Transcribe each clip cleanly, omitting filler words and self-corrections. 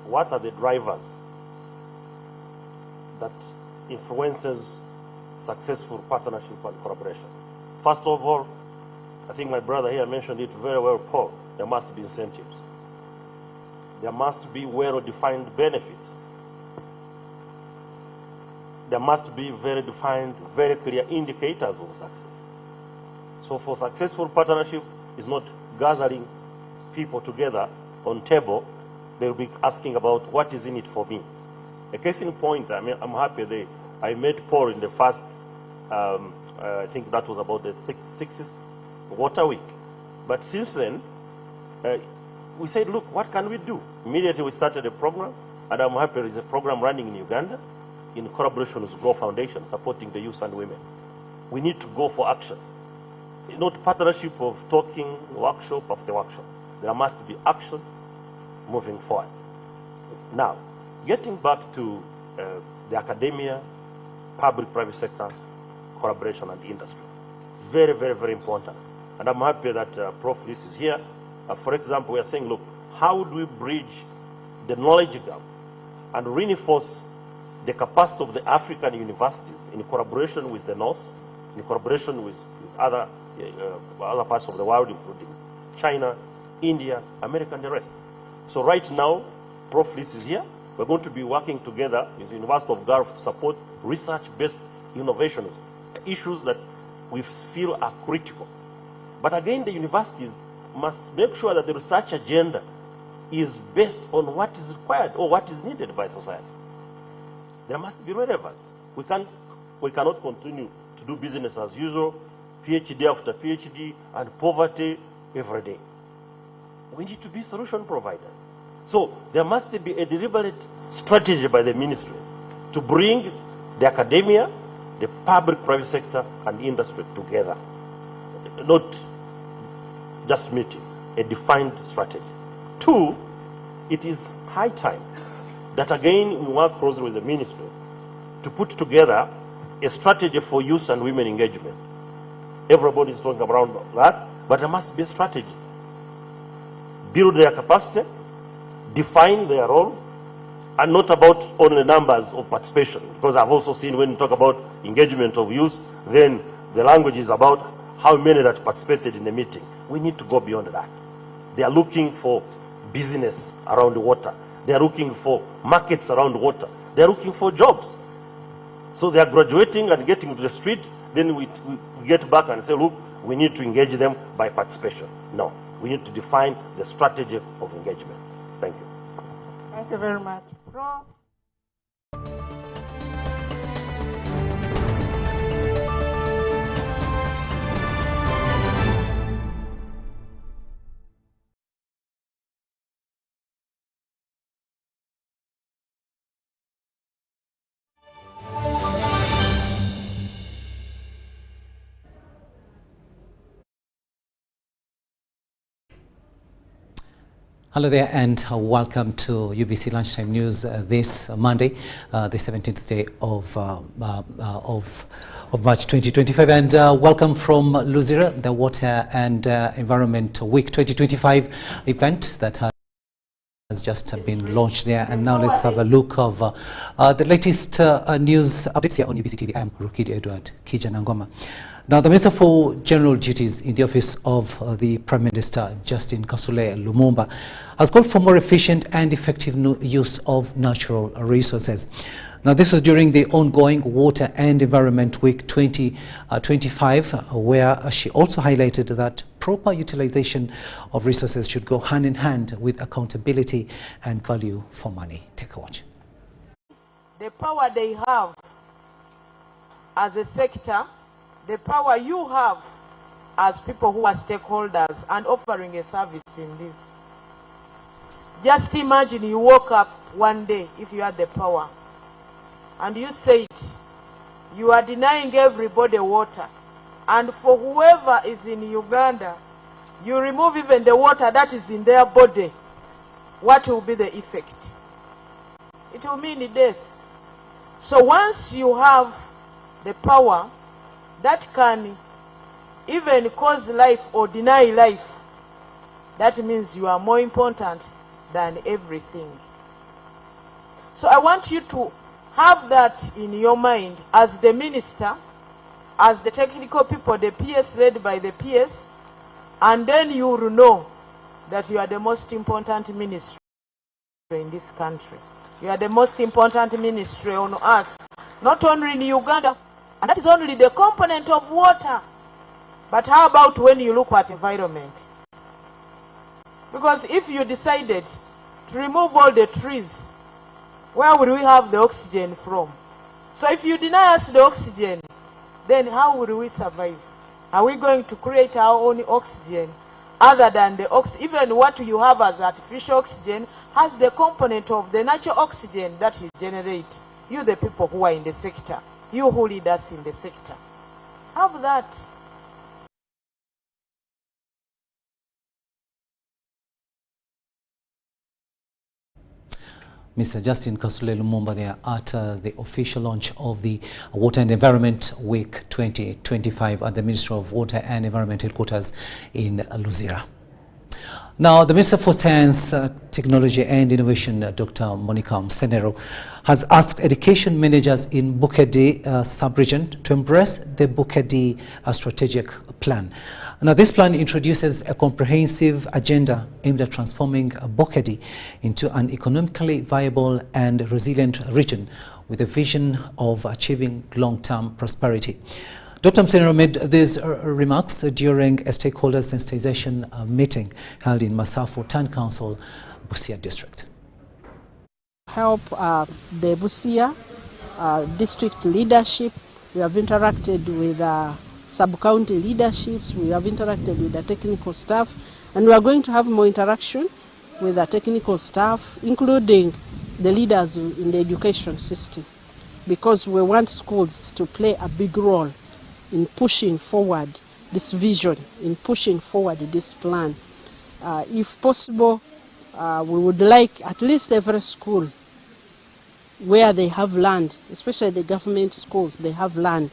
what are the drivers that influences successful partnership and collaboration. First of all, I think my brother here mentioned it very well, Paul. There must be incentives. There must be well-defined benefits. There must be very defined, very clear indicators of success. So for successful partnership, is not gathering people together on table. They'll be asking about what is in it for me. A case in point, I'm happy I met Paul in the first, I think that was about the sixth Water Week. But since then, we said, look, what can we do? Immediately we started a program, and I'm happy there is a program running in Uganda in collaboration with Grow Foundation, supporting the youth and women. We need to go for action. Not partnership of talking, workshop after workshop. There must be action moving forward. Now, getting back to the academia, public-private sector, collaboration and industry. Very, very, very important. And I'm happy that Prof. Liss is here. For example, we are saying, look, how do we bridge the knowledge gap and reinforce the capacity of the African universities in collaboration with the North, in collaboration with other parts of the world, including China, India, America, and the rest. So right now, Prof. Liss is here. We're going to be working together with the University of Gulf to support research-based innovations, issues that we feel are critical. But again, the universities must make sure that the research agenda is based on what is required or what is needed by society. There must be relevance. We cannot continue to do business as usual, PhD after PhD, and poverty every day. We need to be solution providers. So there must be a deliberate strategy by the ministry to bring the academia, the public-private sector, and the industry together. Not just meeting, a defined strategy. Two, it is high time that again we work closely with the ministry to put together a strategy for youth and women engagement. Everybody is talking about that, but there must be a strategy. Build their capacity, define their roles, and not about only numbers of participation. Because I've also seen when you talk about engagement of youth, then the language is about how many that participated in the meeting. We need to go beyond that. They are looking for business around the water. They are looking for markets around the water. They are looking for jobs. So they are graduating and getting to the street. Then we get back and say, look, we need to engage them by participation. No, we need to define the strategy of engagement. Thank you. Thank you very much. Prof. Hello there and welcome to UBC Lunchtime News this Monday, the 17th day of March 2025, and welcome from Luzira, the Water and Environment Week 2025 event that has just been launched there. And now let's have a look of the latest news updates here on UBC TV. I'm Rukidi Edward Kijanangoma. Now, the Minister for General Duties in the office of the Prime Minister, Justin Kasule Lumumba, has called for more efficient and effective use of natural resources. Now, this was during the ongoing Water and Environment Week 2025, where she also highlighted that proper utilization of resources should go hand in hand with accountability and value for money. Take a watch. The power they have as a sector, the power you have as people who are stakeholders and offering a service in this. Just imagine you woke up one day, if you had the power, and you said you are denying everybody water, and for whoever is in Uganda, you remove even the water that is in their body. What will be the effect? It will mean death. So once you have the power that can even cause life or deny life, that means you are more important than everything. So I want you to have that in your mind as the minister, as the technical people, the PS led by the PS, and then you will know that you are the most important ministry in this country. You are the most important ministry on earth, not only in Uganda, and that is only the component of water. But how about when you look at environment? Because if you decided to remove all the trees, where will we have the oxygen from? So if you deny us the oxygen, then how will we survive? Are we going to create our own oxygen other than the oxygen? Even what you have as artificial oxygen has the component of the natural oxygen that you generate. You, the people who are in the sector, you who lead us in the sector, have that. Mr. Justin Kasule Lumumba there at the official launch of the Water and Environment Week 2025 at the Ministry of Water and Environment headquarters in Luzira. Now, the Minister for Science, Technology and Innovation, Dr. Monica Msenero, has asked education managers in Bukedi sub-region to embrace the Bukedi strategic plan. Now, this plan introduces a comprehensive agenda aimed at transforming Bukedi into an economically viable and resilient region with a vision of achieving long-term prosperity. Dr. Msenero made these remarks during a stakeholder sensitization meeting held in Masafu Town Council, Busia District. Help the Busia district leadership. We have interacted with sub-county leaderships. We have interacted with the technical staff, and we are going to have more interaction with the technical staff, including the leaders in the education system, because we want schools to play a big role in pushing forward this vision, in pushing forward this plan. If possible, we would like at least every school where they have land, especially the government schools, they have land,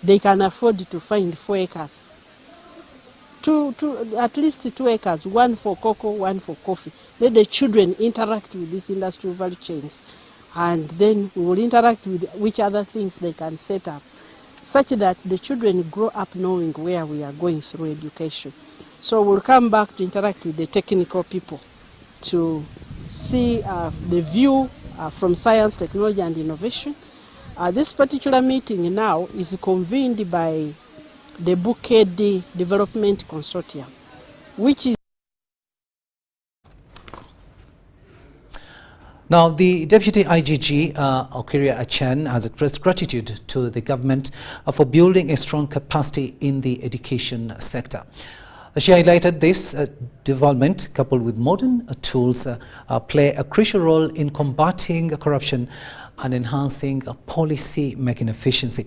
they can afford to find 4 acres. At least 2 acres, one for cocoa, one for coffee. Let the children interact with these industrial value chains, and then we will interact with which other things they can set up, such that the children grow up knowing where we are going through education. So we'll come back to interact with the technical people to see the view from science, technology and innovation. This particular meeting now is convened by the Bukedi Development Consortium, which is Now, the Deputy IGG, Okiria Achen, has expressed gratitude to the government for building a strong capacity in the education sector. She highlighted this development, coupled with modern tools, play a crucial role in combating corruption and enhancing policy-making efficiency.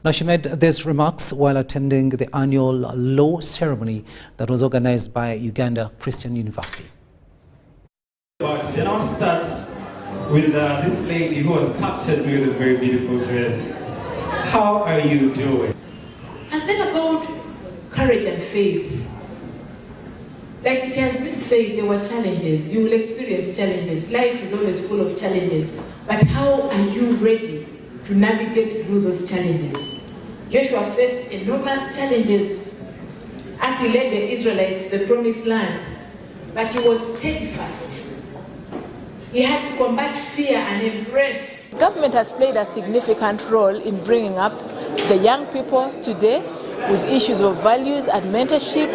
Now, she made these remarks while attending the annual law ceremony that was organized by Uganda Christian University. Then I'll start with this lady who has captured me with a very beautiful dress. How are you doing? And then about courage and faith. Like it has been said, there were challenges. You will experience challenges. Life is always full of challenges. But how are you ready to navigate through those challenges? Joshua faced enormous challenges as he led the Israelites to the promised land. But he was steadfast. He had to combat fear and embrace. Government has played a significant role in bringing up the young people today with issues of values and mentorship.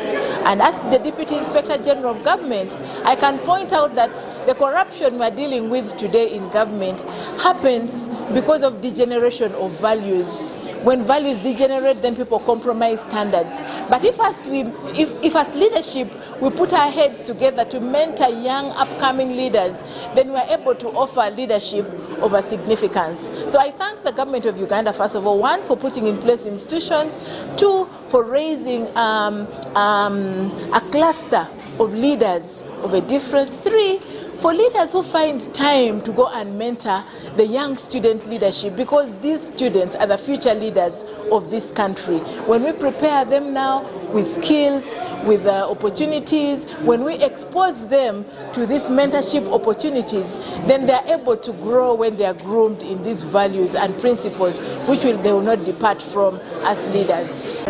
And as the Deputy Inspector General of Government, I can point out that the corruption we're dealing with today in government happens because of degeneration of values. When values degenerate, then people compromise standards. But if as leadership, we put our heads together to mentor young upcoming leaders, then we're able to offer leadership of a significance. So I thank the government of Uganda, first of all, 1, for putting in place institutions, 2, for raising a cluster of leaders of a difference, 3, for leaders who find time to go and mentor the young student leadership, because these students are the future leaders of this country. When we prepare them now with skills, with opportunities, when we expose them to these mentorship opportunities, then they are able to grow when they are groomed in these values and principles which they will not depart from as leaders.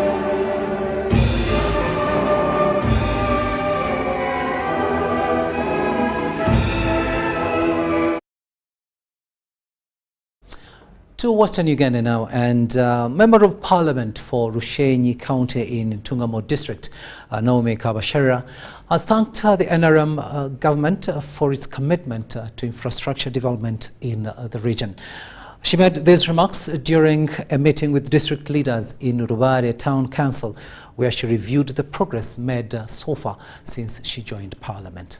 To Western Uganda now, and Member of Parliament for Rushenyi County in Ntungamo District, Naomi Kabashera, has thanked the NRM government for its commitment to infrastructure development in the region. She made these remarks during a meeting with district leaders in Rubare Town Council, where she reviewed the progress made so far since she joined Parliament.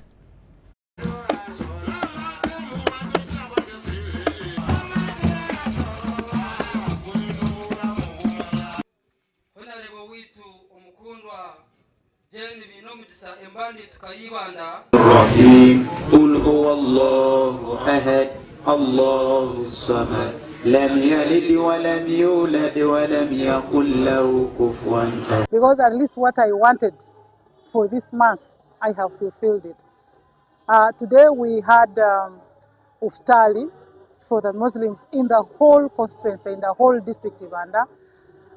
قل هو الله أحد الله الصمد لم يلد ولم يولد ولم يكن له كفوا أحد. Because at least what I wanted for this month, I have fulfilled it. Today we had Uftali for the Muslims in the whole constituency, in the whole district of Uganda.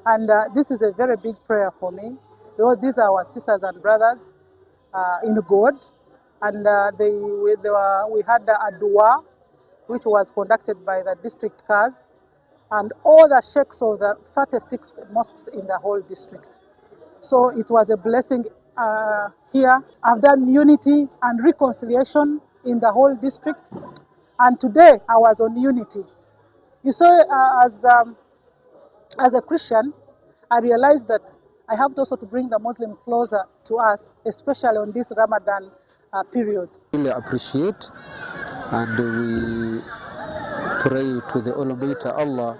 And this is a very big prayer for me, because these are our sisters and brothers in God. And we had a dua, which was conducted by the district cars, and all the sheikhs of the 36 mosques in the whole district. So it was a blessing here. I've done unity and reconciliation in the whole district. And today I was on unity. You saw, as a Christian, I realized that I have also to bring the Muslim closer to us, especially on this Ramadan period. Really appreciate, and we pray to the Almighty Allah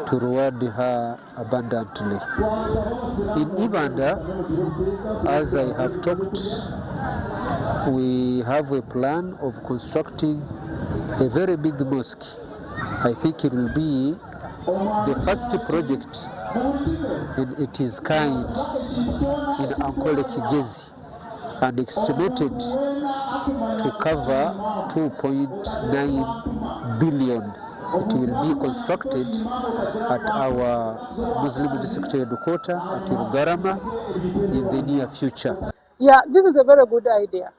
to reward her abundantly. In Ibanda, as I have talked, we have a plan of constructing a very big mosque. I think it will be the first project in its kind in Ankole Kigezi, and estimated to cover 2.9 billion. It will be constructed at our Muslim district headquarters at Rugarama in the near future. Yeah, this is a very good idea,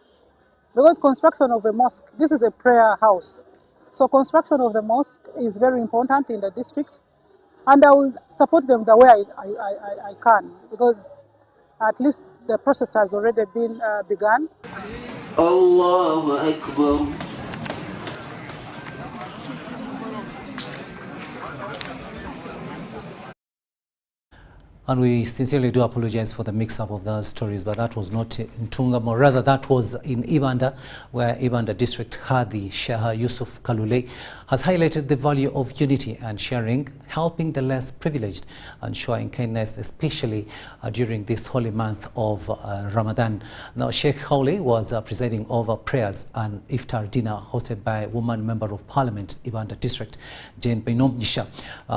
because construction of a mosque, this is a prayer house. So construction of the mosque is very important in the district, and I will support them the way I can, because at least the process has already been begun. Allahu Akbar. And we sincerely do apologize for the mix-up of those stories, but that was not in Ntungamo, rather that was in Ibanda, where Ibanda district Hadi Sheikh Yusuf Kalule has highlighted the value of unity and sharing, helping the less privileged and showing kindness, especially during this holy month of Ramadan. Now, Sheikh Kalule was presiding over prayers and iftar dinner hosted by woman member of parliament, Ibanda district, Jane Bainomjisha,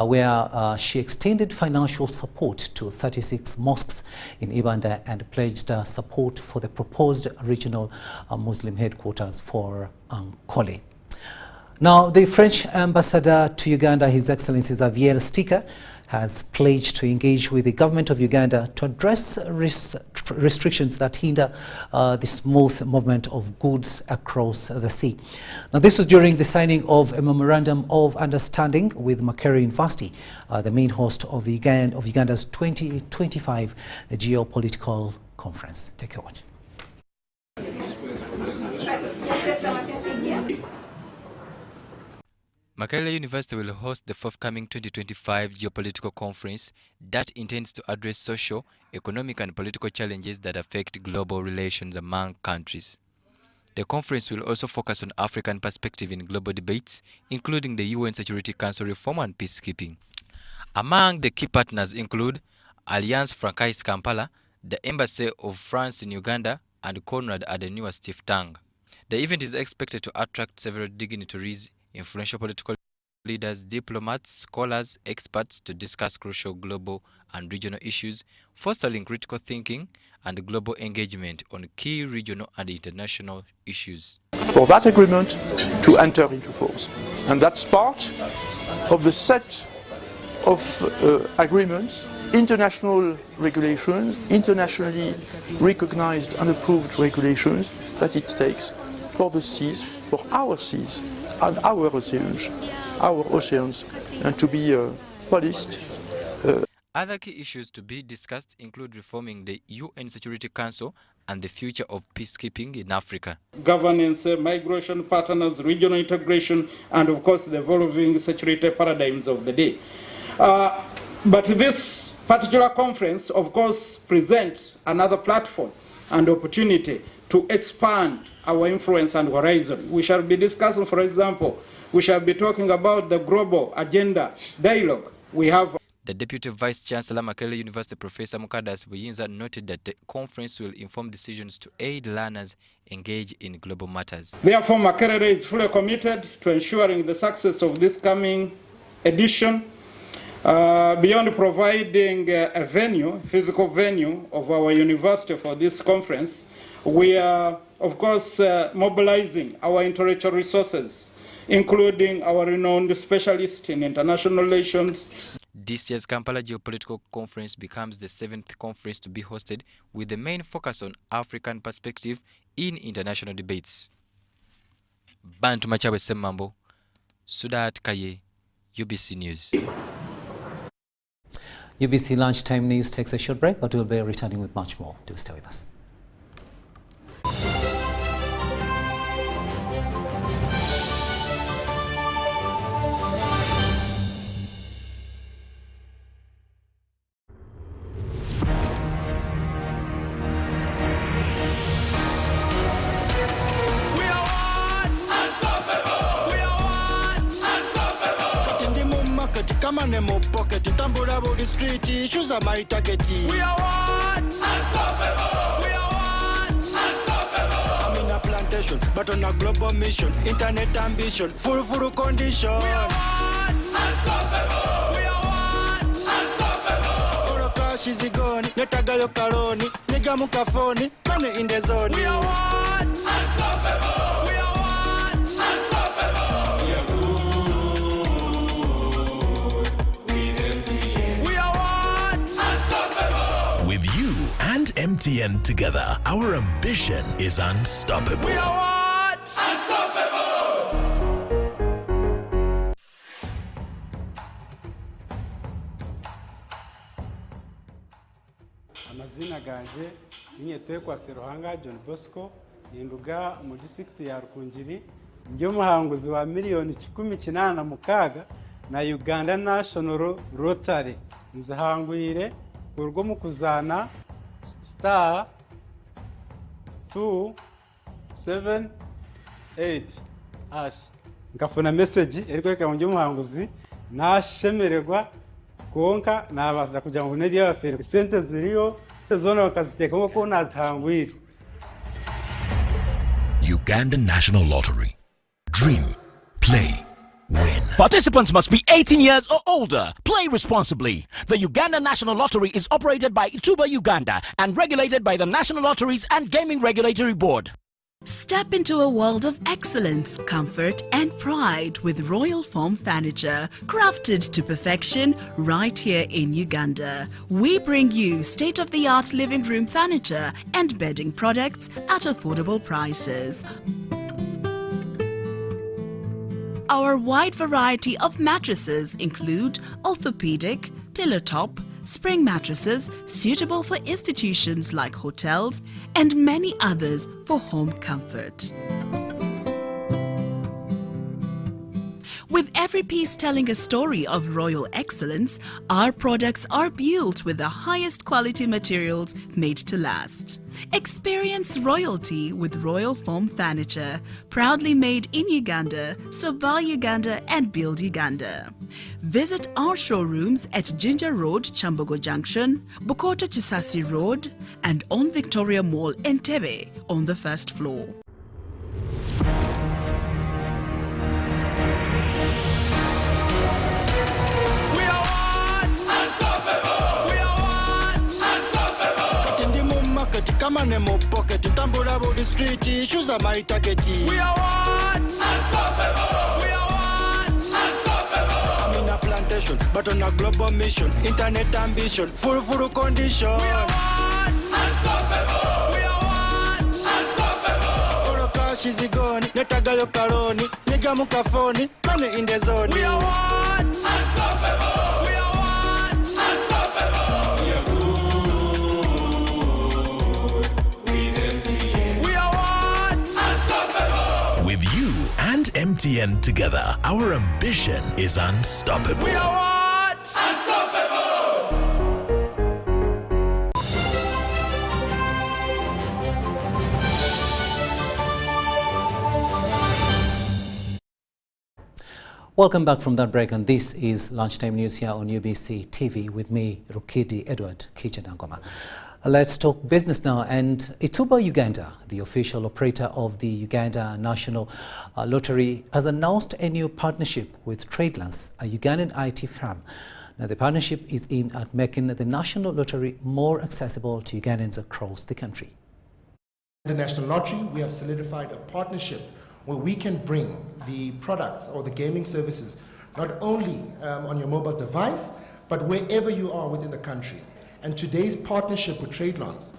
where she extended financial support to 36 mosques in Ibanda and pledged support for the proposed regional Muslim headquarters for Ankole. Now, the French ambassador to Uganda, His Excellency Xavier Stika, has pledged to engage with the government of Uganda to address restrictions that hinder the smooth movement of goods across the sea. Now, this was during the signing of a memorandum of understanding with Makerere University, the main host of Uganda's 2025 Geopolitical Conference. Take a watch. Makerere University will host the forthcoming 2025 Geopolitical Conference that intends to address social, economic and political challenges that affect global relations among countries. The conference will also focus on African perspective in global debates, including the UN Security Council reform and peacekeeping. Among the key partners include Alliance Francaise Kampala, the Embassy of France in Uganda, and Conrad Adenauer Stiftang. The event is expected to attract several dignitaries, influential political leaders, diplomats, scholars, experts to discuss crucial global and regional issues, fostering critical thinking and global engagement on key regional and international issues. For that agreement to enter into force. And that's part of the set of agreements, international regulations, internationally recognized and approved regulations that it takes for the seas, for our seas and our oceans, and to be policed. Other key issues to be discussed include reforming the UN Security Council and the future of peacekeeping in Africa. Governance, migration patterns, regional integration, and of course the evolving security paradigms of the day. But this particular conference, of course, presents another platform and opportunity to expand our influence and horizon. We shall be discussing, for example, we shall be talking about the global agenda dialogue. We have the Deputy Vice Chancellor, Makerere University Professor Mukadas Buyinza, noted that the conference will inform decisions to aid learners engage in global matters. Therefore, Makerere is fully committed to ensuring the success of this coming edition. Beyond providing a venue, physical venue of our university for this conference, we are, of course, mobilizing our intellectual resources, including our renowned specialists in international relations. This year's Kampala Geopolitical Conference becomes the 7th conference to be hosted, with the main focus on African perspective in international debates. Bantu Machawe Semmambo, Sudat Kaye, UBC News. UBC Lunchtime News takes a short break, but we'll be returning with much more. Do stay with us. Come on, in my pocket, tambula body street, shoes are my target. We are what? Unstoppable. We are what? Unstoppable. I'm in a plantation, but on a global mission, internet ambition, full condition. We are what? Unstoppable. We are what? Unstoppable. Oro cash is gone, netagayo karoni, nigga mukafoni, money in the zone. We are what? Unstoppable. We are what? Unstoppable. With you and MTN together, our ambition is unstoppable. We are what? Unstoppable! Amazina ganje ninyetwe kwa Seruhanga John Bosco ninduga mu district ya Rukungiri njye muhanguzi wa miliyoni 18 na Uganda National Rotary nzahangwire urwo mu kuzana star 278 hash ngafuna message eriko mu muhanguzi nashemererwa konka nabaza kugira ngo neri yafere sente ziriyo zona bakaziteka ko nazihangwire. Uganda National Lottery. Dream, play, win. Participants must be 18 years or older. Play responsibly. The Uganda National Lottery is operated by Ituba Uganda and regulated by the National Lotteries and Gaming Regulatory Board. Step into a world of excellence, comfort and pride with Royal Foam Furniture, crafted to perfection right here in Uganda. We bring you state-of-the-art living room furniture and bedding products at affordable prices. Our wide variety of mattresses include orthopedic, pillow top, spring mattresses suitable for institutions like hotels, and many others for home comfort. With every piece telling a story of royal excellence, our products are built with the highest quality materials made to last. Experience royalty with Royal Foam Furniture, proudly made in Uganda, so buy Uganda and build Uganda. Visit our showrooms at Ginger Road, Chambogo Junction, Bukota Chisasi Road, and on Victoria Mall, Entebbe, on the first floor. kama nemo pocket tambula body street issues are my target. We are what? Unstoppable. We are what? Unstoppable. I'm in a plantation but on a global mission, internet ambition, full condition. We are what? Unstoppable. We are what? Unstoppable. Olo cash is gone, netagayo karoni, nigga mukafoni, money in the zone. We are what? Unstoppable. We are what? Unstoppable. We are good. With MTN. We are what? Unstoppable. With you and MTN together, our ambition is unstoppable. We are what? Unstoppable. Welcome back from that break, and this is Lunchtime News here on UBC TV with me, Bukedi Edward Kichanangoma. Let's talk business now. And Ituba Uganda, the official operator of the Uganda National Lottery, has announced a new partnership with Tradelance, a Ugandan IT firm. Now, the partnership is aimed at making the National Lottery more accessible to Ugandans across the country. The National Lottery, we have solidified a partnership where we can bring the products or the gaming services not only on your mobile device, but wherever you are within the country. And today's partnership with Tradelance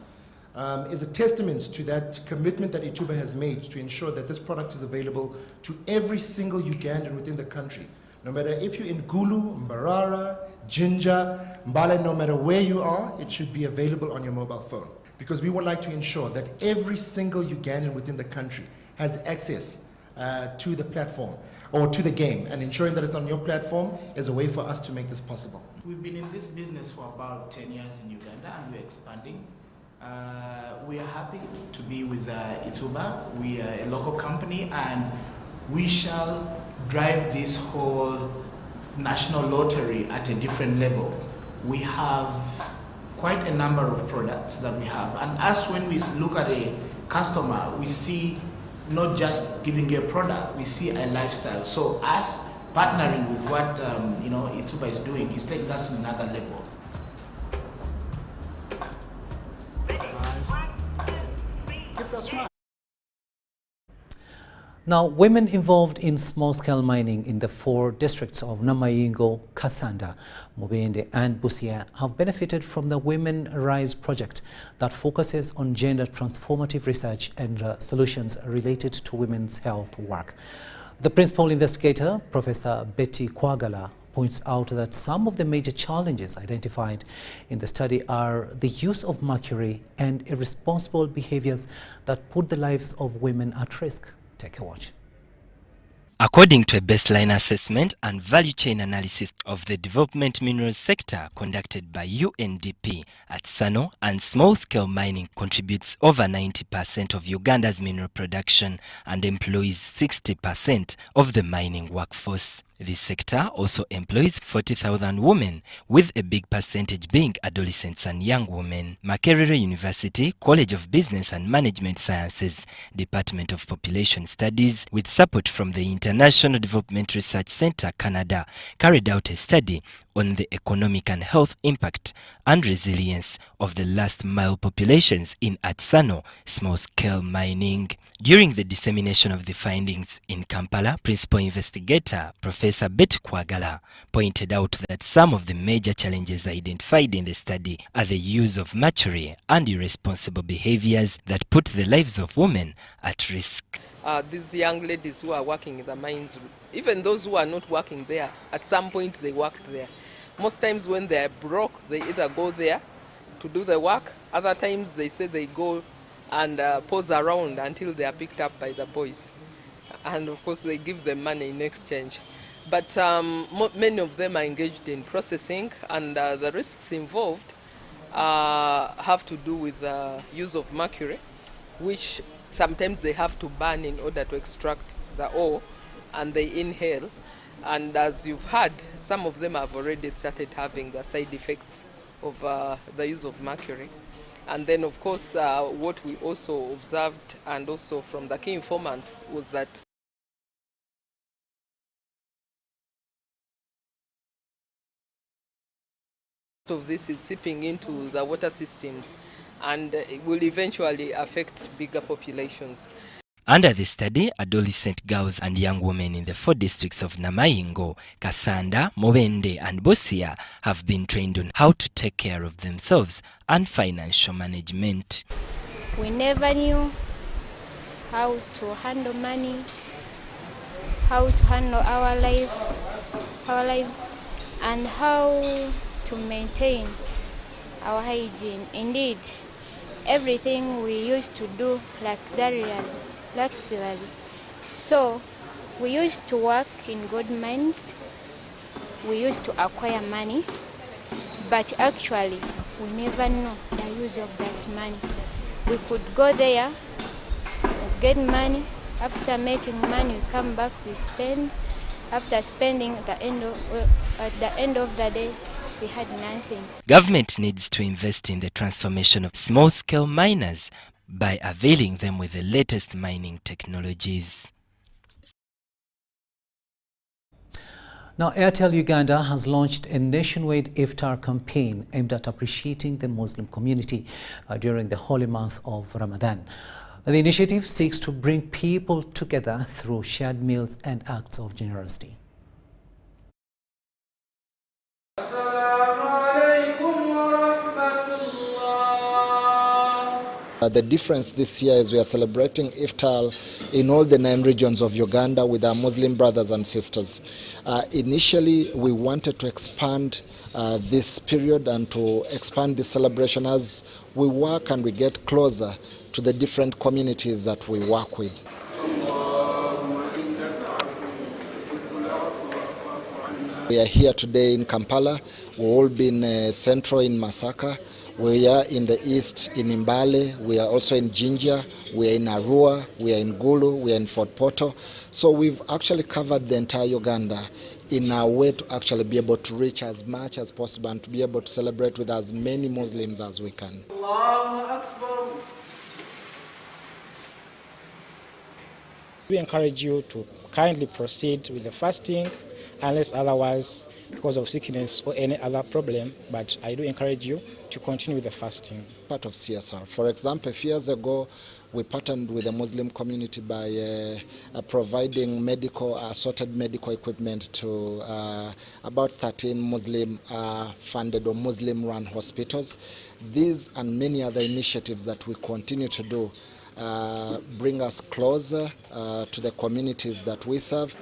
is a testament to that commitment that Ituba has made to ensure that this product is available to every single Ugandan within the country. No matter if you're in Gulu, Mbarara, Jinja, Mbale, no matter where you are, it should be available on your mobile phone. Because we would like to ensure that every single Ugandan within the country has access to the platform or to the game, and ensuring that it's on your platform is a way for us to make this possible. We've been in this business for about 10 years in Uganda, and we're expanding. We are happy to be with Ituba. We are a local company, and we shall drive this whole national lottery at a different level. We have quite a number of products that we have, and as when we look at a customer, we see not just giving a product, we see a lifestyle. So us partnering with what Ituba is doing is taking us to another level. Now, women involved in small-scale mining in the 4 districts of Namayingo, Kasanda, Mubende and Busia have benefited from the Women Rise project that focuses on gender transformative research and solutions related to women's health work. The principal investigator, Professor Betty Kwagala, points out that some of the major challenges identified in the study are the use of mercury and irresponsible behaviors that put the lives of women at risk. Take a watch. According to a baseline assessment and value chain analysis of the development minerals sector conducted by UNDP at Sano, and small-scale mining contributes over 90% of Uganda's mineral production and employs 60% of the mining workforce. This sector also employs 40,000 women, with a big percentage being adolescents and young women. Makerere University, College of Business and Management Sciences, Department of Population Studies, with support from the International Development Research Center, Canada, carried out a study on the economic and health impact and resilience of the last-mile populations in Atsano small-scale mining. During the dissemination of the findings in Kampala, Principal Investigator Professor Betty Kwagala pointed out that some of the major challenges identified in the study are the use of mercury and irresponsible behaviors that put the lives of women at risk. These young ladies who are working in the mines, even those who are not working there, at some point they worked there. Most times when they are broke, they either go there to do the work. Other times they say they go and pose around until they are picked up by the boys. And of course they give them money in exchange. But many of them are engaged in processing, and the risks involved have to do with the use of mercury, which sometimes they have to burn in order to extract the ore, and they inhale. And as you've heard, some of them have already started having the side effects of the use of mercury. And then, of course, what we also observed, and also from the key informants, was that of this is seeping into the water systems. and it will eventually affect bigger populations. Under the study, adolescent girls and young women in the 4 districts of Namayingo, Kasanda, Mubende and Busia have been trained on how to take care of themselves and financial management. We never knew how to handle money, how to handle our lives, and how to maintain our hygiene. Indeed, everything we used to do luxurially. So we used to work in gold mines, we used to acquire money, but actually we never know the use of that money. We could go there, get money, after making money we come back, we spend. After spending at the end of the day, we had nothing. Government needs to invest in the transformation of small-scale miners by availing them with the latest mining technologies. Now, Airtel Uganda has launched a nationwide iftar campaign aimed at appreciating the Muslim community during the holy month of Ramadan. The initiative seeks to bring people together through shared meals and acts of generosity. The difference this year is we are celebrating Iftar in all the 9 regions of Uganda with our Muslim brothers and sisters. Initially, we wanted to expand this period and to expand this celebration as we work and we get closer to the different communities that we work with. We are here today in Kampala. We've all been central in Masaka. We are in the east in Mbale. We are also in Jinja. We are in Arua. We are in Gulu. We are in Fort Portal. So we've actually covered the entire Uganda in our way to actually be able to reach as much as possible and to be able to celebrate with as many Muslims as we can. We encourage you to kindly proceed with the fasting unless otherwise because of sickness or any other problem, but I do encourage you to continue with the fasting. Part of CSR. For example, a few years ago, we partnered with the Muslim community by providing assorted medical equipment to about 13 Muslim-funded or Muslim-run hospitals. These and many other initiatives that we continue to do bring us closer to the communities that we serve.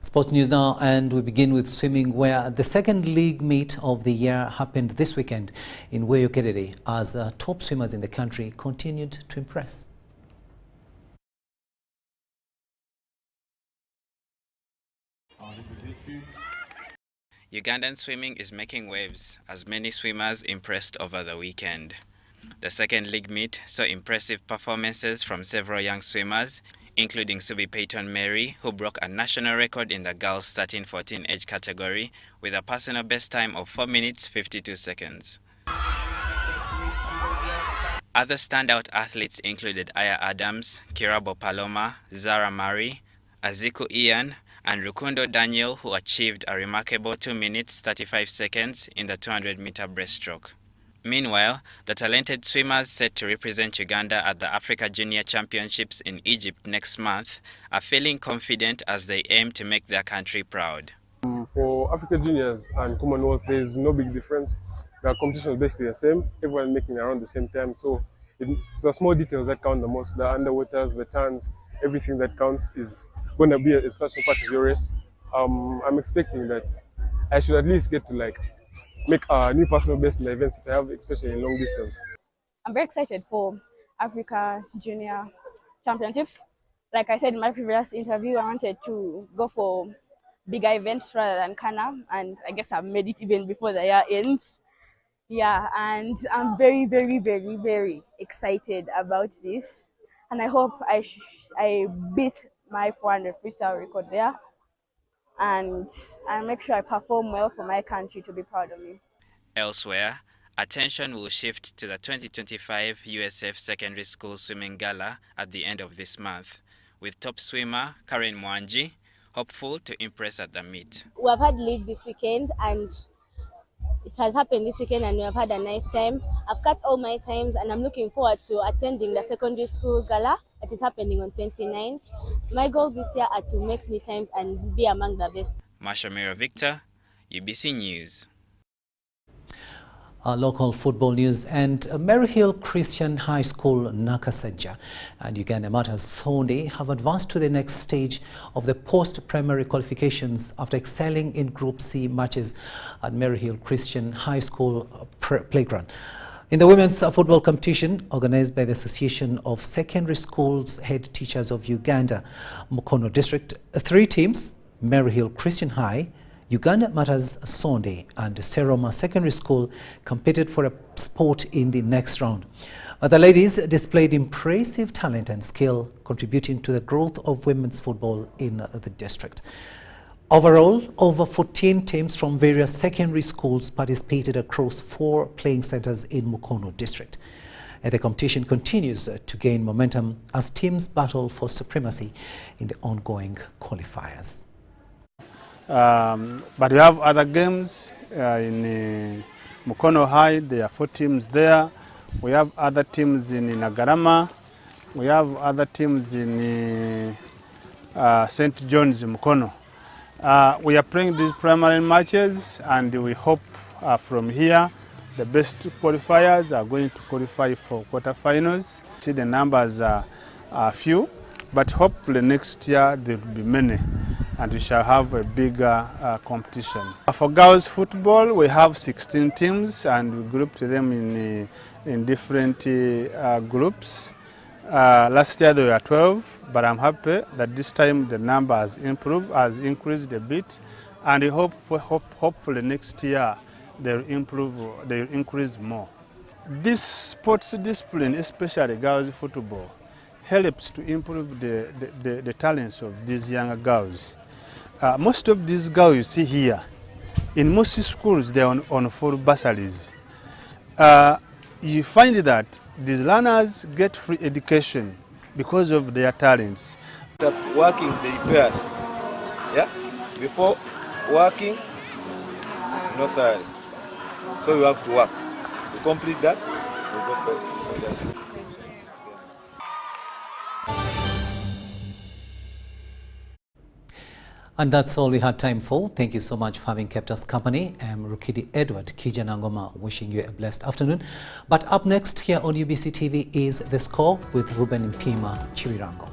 Sports news now, and we begin with swimming, where the second league meet of the year happened this weekend in Geopolitical as top swimmers in the country continued to impress. Ugandan swimming is making waves as many swimmers impressed over the weekend. The second league meet saw impressive performances from several young swimmers, including Subi Peyton Mary, who broke a national record in the girls 13-14 age category with a personal best time of 4 minutes 52 seconds. Other standout athletes included Aya Adams, Kirabo Paloma, Zara Mari, Aziku Ian, and Rukundo Daniel, who achieved a remarkable 2 minutes 35 seconds in the 200-meter breaststroke. Meanwhile, the talented swimmers set to represent Uganda at the Africa Junior Championships in Egypt next month are feeling confident as they aim to make their country proud. For Africa Juniors and Commonwealth, there is no big difference. The competition is basically the same. Everyone making around the same time. So it's the small details that count the most. The underwaters, the turns, everything that counts is going to be a such a part of your race. I'm expecting that I should at least get to make a new personal best in the events that I have, especially in long distance. I'm very excited for Africa Junior Championships. Like I said in my previous interview, I wanted to go for bigger events rather than Kana, and I guess I've made it even before the year ends. Yeah, and I'm very, very, very, very excited about this, and I hope I beat my 400 freestyle record there, and I make sure I perform well for my country to be proud of me. Elsewhere, attention will shift to the 2025 USF Secondary School Swimming Gala at the end of this month, with top swimmer Karen Mwangi, hopeful to impress at the meet. We have had league this weekend and it has happened this weekend and we have had a nice time. I've cut all my times and I'm looking forward to attending the secondary school gala that is happening on 29th. My goal this year are to make new times and be among the best. Mashamira Victor, UBC News. Local football news and Maryhill Christian High School Nakasaja and Uganda Matters Sunday have advanced to the next stage of the post-primary qualifications after excelling in Group C matches at Maryhill Christian High School playground. In the women's football competition organized by the Association of Secondary Schools Head Teachers of Uganda, Mukono District, 3 teams, Maryhill Christian High, Uganda Matters Sunday and Seroma Secondary School competed for a spot in the next round. The ladies displayed impressive talent and skill, contributing to the growth of women's football in the district. Overall, over 14 teams from various secondary schools participated across 4 playing centers in Mukono District. The competition continues to gain momentum as teams battle for supremacy in the ongoing qualifiers. But we have other games in Mukono High. There are 4 teams there. We have other teams in Nagarama. We have other teams in St. John's Mukono. We are playing these primary matches and we hope from here the best qualifiers are going to qualify for quarterfinals. See, the numbers are few, but hopefully next year there will be many and we shall have a bigger competition. For girls football, we have 16 teams and we grouped them in different groups. Last year there were 12, but I'm happy that this time the number has improved, has increased a bit, and I hopefully next year they'll increase more. This sports discipline, especially girls football, helps to improve the talents of these younger girls. Most of these girls you see here, in most schools they are on full bursaries. You find that these learners get free education because of their talents. Working the pairs, yeah? Before working, no salary. So you have to work. To complete that, we go for that. And that's all we had time for. Thank you so much for having kept us company. I'm Rukidi Edward Kijanangoma, wishing you a blessed afternoon. But up next here on UBC TV is The Score with Ruben Mpima Chirirango.